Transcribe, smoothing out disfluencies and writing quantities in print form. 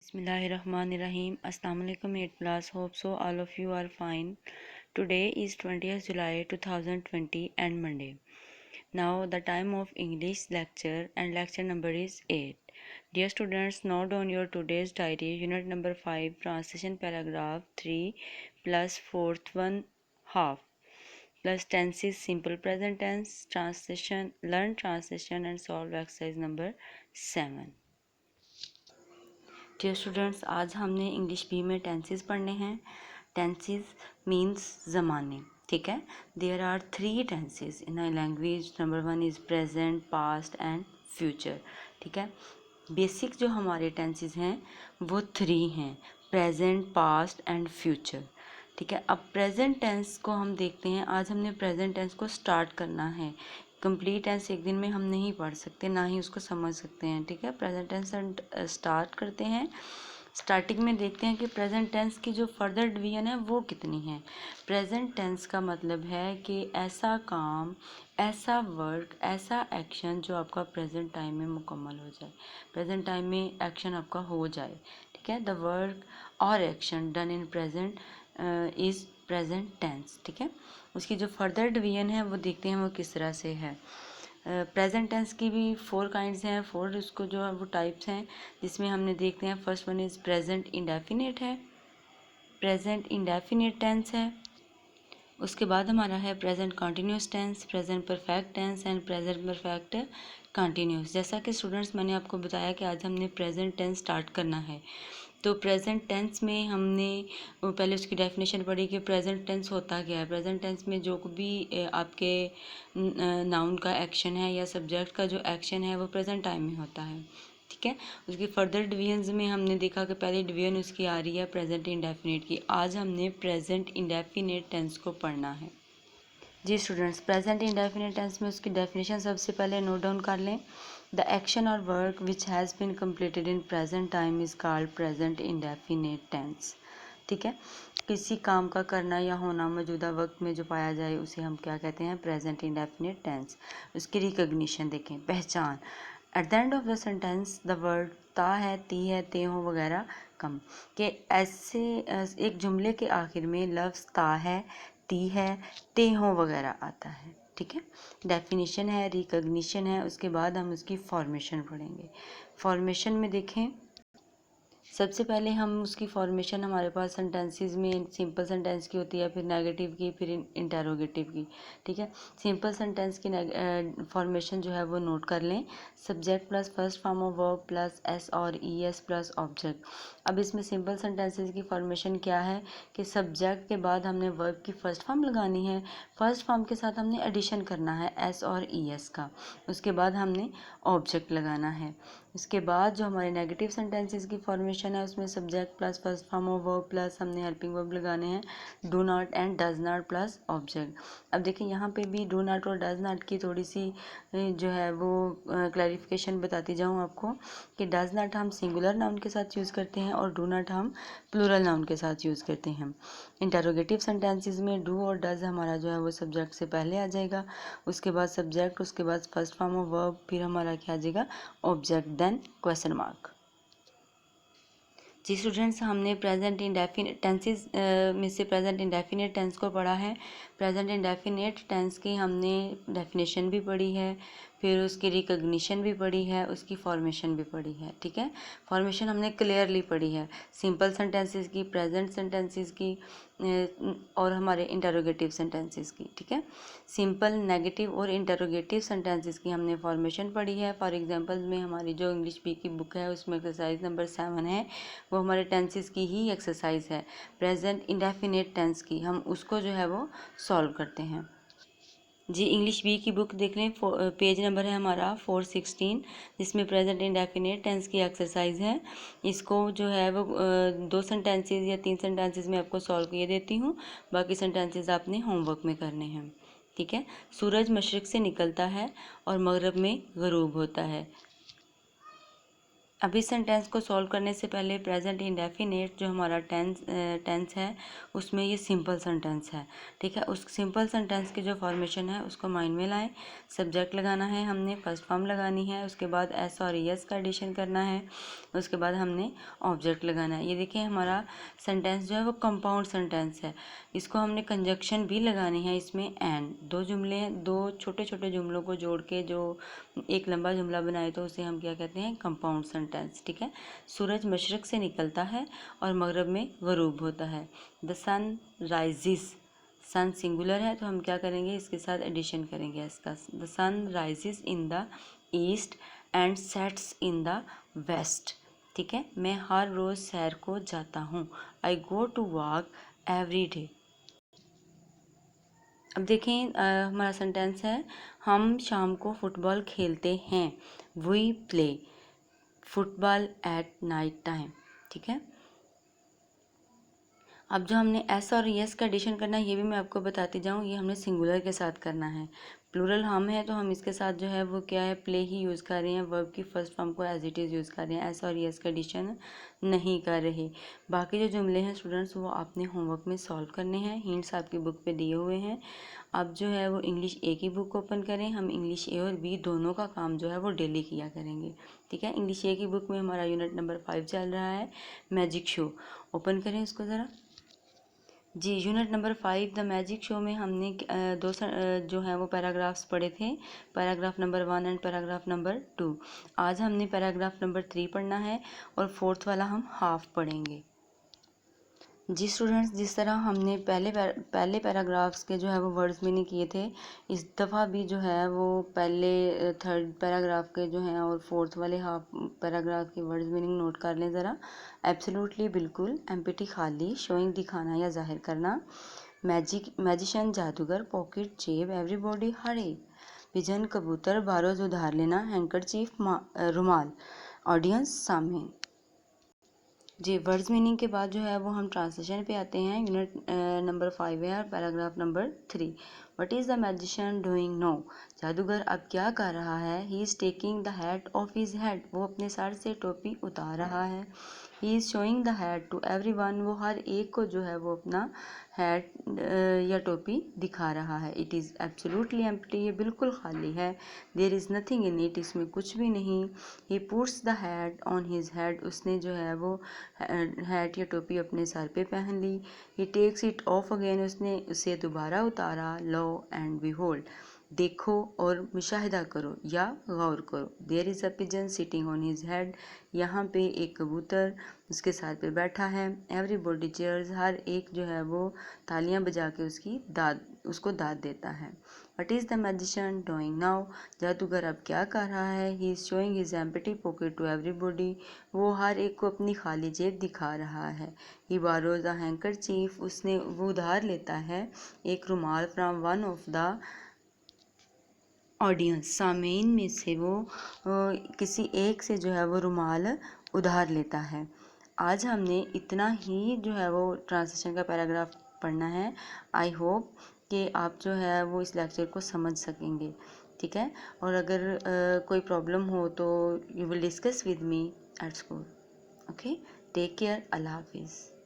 Bismillahirrahmanirrahim. Assalamu alaikum 8 class. Hope so all of you are fine. Today is 20th July 2020 and Monday. Now the time of English lecture and lecture number is 8. Dear students, note on your today's diary unit number 5 translation paragraph 3 plus fourth one half plus tenses simple present tense translation learn translation and solve exercise number 7. Dear students, आज हमने English B में tenses पढ़ने हैं. Tenses means ज़माने. ठीक है. There are 3 tenses in our language. Number 1 is present, past and future. ठीक है. बेसिक जो हमारे टेंसेस हैं वो 3 हैं, प्रेजेंट, पास्ट एंड फ्यूचर. ठीक है. अब प्रेजेंट टेंस को हम देखते हैं. आज हमने प्रेजेंट टेंस को स्टार्ट करना है. कंप्लीट टेंस एक दिन में हम नहीं पढ़ सकते, ना ही उसको समझ सकते हैं. ठीक है. प्रेजेंट टेंस स्टार्ट करते हैं. स्टार्टिंग में देखते हैं कि प्रेजेंट टेंस की जो फर्दर डिवीजन है वो कितनी है. प्रेजेंट टेंस का मतलब है कि ऐसा काम, ऐसा वर्क, ऐसा एक्शन जो आपका प्रेजेंट टाइम में मुकम्मल हो जाए, प्रेजेंट टाइम में एक्शन आपका हो जाए. ठीक है. द वर्क और action done in present is present tense. ठीक है. उसकी जो फर्दर डिवीजन है वो देखते हैं वो किस तरह से है. प्रेजेंट टेंस की भी 4 काइंड्स हैं, 4 उसको जो है वो टाइप्स हैं, जिसमें हमने देखते हैं. First one is present indefinite है, प्रेजेंट इंडेफिनिट टेंस है. उसके बाद हमारा है present continuous tense, present perfect tense and present perfect continuous. जैसा कि स्टूडेंट्स मैंने आपको बताया कि आज हमने प्रेजेंट टेंस स्टार्ट करना है. तो प्रेजेंट टेंस में हमने पहले उसकी डेफिनेशन पढ़ी कि प्रेजेंट टेंस होता क्या है. प्रेजेंट टेंस में जो भी आपके नाउन का एक्शन है या सब्जेक्ट का जो एक्शन है वो प्रेजेंट टाइम में होता है. ठीक है. उसकी फर्दर डिवीजन्स में हमने देखा कि पहली डिवीजन उसकी आ रही है प्रेजेंट इंडेफिनिट की. आज हमने प्रेजेंट इंडेफिनिट टेंस को पढ़ना है. जी स्टूडेंट्स, प्रेजेंट इंडेफिनिट टेंस में उसकी डेफिनेशन सबसे पहले नोट डाउन कर लें. द एक्शन और work which has been completed in present time is called present indefinite tense. ठीक है. किसी काम का करना या होना मौजूदा वक्त में जो पाया जाए उसे हम क्या कहते हैं, प्रेजेंट इंडेफिनिट टेंस. उसकी रिकग्निशन देखें, पहचान. At the end of the sentence the word ता है, ती है, ते हो वगैरह कम के ऐसे एक जुमले के आखिर में लफ्ज़ ता है, ती है, ते हो वगैरह आता है. ठीक है. डेफिनेशन है, रिकग्निशन है. उसके बाद हम उसकी फॉर्मेशन पढ़ेंगे. फॉर्मेशन में देखें, सबसे पहले हम उसकी फॉर्मेशन हमारे पास सेंटेंसेस में सिंपल सेंटेंस की होती है, फिर नेगेटिव की, फिर इंटरोगेटिव की. ठीक है. सिंपल सेंटेंस की फॉर्मेशन जो है वो नोट कर लें. Subject plus first form of verb plus S और ई एस प्लस ऑब्जेक्ट. अब इसमें सिंपल सेंटेंसेस की फॉर्मेशन क्या है कि सब्जेक्ट के बाद हमने वर्ब की फर्स्ट फॉर्म लगानी है. फर्स्ट फॉर्म के साथ हमने एडिशन करना है एस और ई एस का. उसके बाद हमने ऑब्जेक्ट लगाना है. उसके बाद जो हमारे नेगेटिव सेंटेंसेस की फॉर्मेशन है उसमें subject plus first form of verb plus हमने हेल्पिंग वर्ब लगाने हैं do not and does not plus object. अब देखिए यहाँ पे भी डू नॉट और डज नॉट की थोड़ी सी जो है वो क्लैरिफिकेशन बताती जाऊँ आपको कि डज नॉट हम सिंगुलर नाउन के साथ यूज़ करते हैं और डू नॉट हम प्लूरल नाउन के साथ यूज़ करते हैं. इंटरोगेटिव सेंटेंसेस में डू और डज हमारा जो है वो सब्जेक्ट से पहले आ जाएगा. उसके बाद सब्जेक्ट, उसके बाद फर्स्ट फॉर्म ऑफ वर्ब, फिर हमारा क्या आ जाएगा, ऑब्जेक्ट, देन क्वेश्चन मार्क. जी स्टूडेंट्स, हमने प्रेजेंट इंडेफिनिट टेंसेस में से प्रेजेंट इंडेफिनिट टेंस को पढ़ा है. प्रेजेंट इंडेफिनिट टेंस की हमने डेफिनेशन भी पढ़ी है, फिर उसकी रिकग्निशन भी पढ़ी है, उसकी फॉर्मेशन भी पढ़ी है. ठीक है. फॉर्मेशन हमने क्लियरली पढ़ी है सिंपल सेंटेंसेस की, प्रेजेंट सेंटेंसेस की और हमारे इंटरोगेटिव सेंटेंसेस की. ठीक है. सिंपल, नेगेटिव और इंटरोगेटिव सेंटेंसेस की हमने फॉर्मेशन पढ़ी है. फॉर एग्जांपल में हमारी जो इंग्लिश बी की बुक है उसमें एक्सरसाइज नंबर 7 है, वो हमारे टेंसेस की ही एक्सरसाइज है. प्रेजेंट इंडेफिनिट टेंस की हम उसको जो है वो सॉल्व करते हैं. जी इंग्लिश बी की बुक देख लें, पेज नंबर है हमारा 416, जिसमें प्रेजेंट इंडेफिनिट टेंस की एक्सरसाइज है. इसको जो है वो 2 सेंटेंसेस या 3 सेंटेंसेस में आपको सॉल्व किए देती हूँ, बाकी सेंटेंसेस आपने होमवर्क में करने हैं. ठीक है. सूरज मशरिक से निकलता है और मगरब में गरूब होता है. अब इस सेंटेंस को सॉल्व करने से पहले प्रेजेंट इंडेफिनिट जो हमारा टेंस है उसमें ये सिंपल सेंटेंस है, ठीक है। उस सिंपल सेंटेंस की जो फॉर्मेशन है उसको माइंड में लाएं। सब्जेक्ट लगाना है हमने, फर्स्ट फॉर्म लगानी है, उसके बाद एस और एस का एडिशन करना है, उसके बाद हमने ऑब्जेक्ट लगाना है। ये देखिए हमारा सेंटेंस जो है वो कंपाउंड सेंटेंस है, इसको हमने कंजक्शन भी लगानी है इसमें। एंड दो जुमले हैं, दो छोटे छोटे जुमलों को जोड़ के जो एक लंबा जुमला बनाए तो उसे हम क्या कहते हैं, कंपाउंड सेंटेंस, ठीक है। सूरज मशरक से निकलता है और मगरब में गरूब होता है। द सन राइजिस, सन सिंगुलर है तो हम क्या करेंगे, इसके साथ एडिशन करेंगे इसका। The sun rises in the east and sets in the west, ठीक है। मैं हर रोज़ सैर को जाता हूँ, I go to walk every day. अब देखें हमारा सेंटेंस है, हम शाम को फुटबॉल खेलते हैं, we play football at night time, ठीक है। अब जो हमने एस और यस का एडिशन करना है ये भी मैं आपको बताती जाऊँ, ये हमने सिंगुलर के साथ करना है। प्लूरल हम है तो हम इसके साथ जो है वो क्या है, प्ले ही यूज़ कर रहे हैं, वर्ब की फर्स्ट फॉर्म को एज इट इज़ यूज़ कर रहे हैं, एस और यस का एडिशन नहीं कर रहे। बाकी जो जुमले हैं स्टूडेंट्स वो आपने होमवर्क में सॉल्व करने हैं, हिंट्स आपकी बुक पे दिए हुए हैं। अब जो है वो इंग्लिश ए की बुक ओपन करें, हम इंग्लिश ए और बी दोनों का काम जो है वो डेली किया करेंगे, ठीक है। इंग्लिश ए की बुक में हमारा यूनिट नंबर 5 चल रहा है, मैजिक शो। ओपन करें उसको ज़रा जी। Unit number 5 the magic show में हमने जो है वो पैराग्राफ्स पढ़े थे, paragraph number 1 and paragraph number 2। आज हमने पैराग्राफ नंबर 3 पढ़ना है और फोर्थ वाला हम हाफ पढ़ेंगे। जी स्टूडेंट्स, जिस तरह हमने पहले पैराग्राफ्स के जो है वो वर्ड्स मीनिंग किए थे, इस दफ़ा भी जो है वो पहले थर्ड पैराग्राफ के जो हैं और फोर्थ वाले हाफ पैराग्राफ के वर्ड्स मीनिंग नोट कर लें ज़रा। एब्सोल्युटली बिल्कुल, एम्प्टी खाली, शोइंग दिखाना या जाहिर करना, मैजिशियन जादूगर, पॉकेट जेब, एवरीबॉडी हर एक, पिजन कबूतर, बारोज उधार लेना, हैंकरचीफ रुमाल, ऑडियंस सामने। जी वर्ड्स मीनिंग के बाद जो है वो हम ट्रांसलेशन पे आते हैं। यूनिट नंबर 5 है और paragraph number 3। What is the magician doing no, जादूगर अब क्या कर रहा है। He is taking the hat off his head, वो अपने सर से टोपी उतार रहा है। He is showing the hat to everyone, वो हर एक को जो है वो अपना हैट या टोपी दिखा रहा है। इट इज़ एब्सोल्युटली एम्प्टी, ये बिल्कुल खाली है। There is nothing in it, इसमें कुछ भी नहीं। He puts the hat on his head, उसने जो है वो हैट या टोपी अपने सर पे पहन ली। ही टेक्स इट ऑफ अगेन, उसने उसे दोबारा उतारा। लो एंड बिहोल्ड, देखो और मुशाहिदा करो या गौर करो। There is a pigeon sitting on his head, यहाँ पे एक कबूतर उसके सर पे बैठा है। एवरीबॉडी चीयर्स, हर एक जो है वो तालियां बजा के उसको दाद देता है। What is the magician doing now, जादूगर अब क्या कर रहा है। He is showing his empty pocket to everybody, वो हर एक को अपनी खाली जेब दिखा रहा है। ही बारोज अ हैंकरचीफ, वो उधार लेता है एक रुमाल from one of the audience, सामीन में से वो किसी एक से जो है वो रुमाल उधार लेता है। आज हमने इतना ही जो है वो ट्रांसलेशन का पैराग्राफ पढ़ना है। आई होप कि आप जो है वो इस लेक्चर को समझ सकेंगे, ठीक है। और अगर कोई प्रॉब्लम हो तो you will discuss with me at school. Okay, take care, Allah हाफिज़।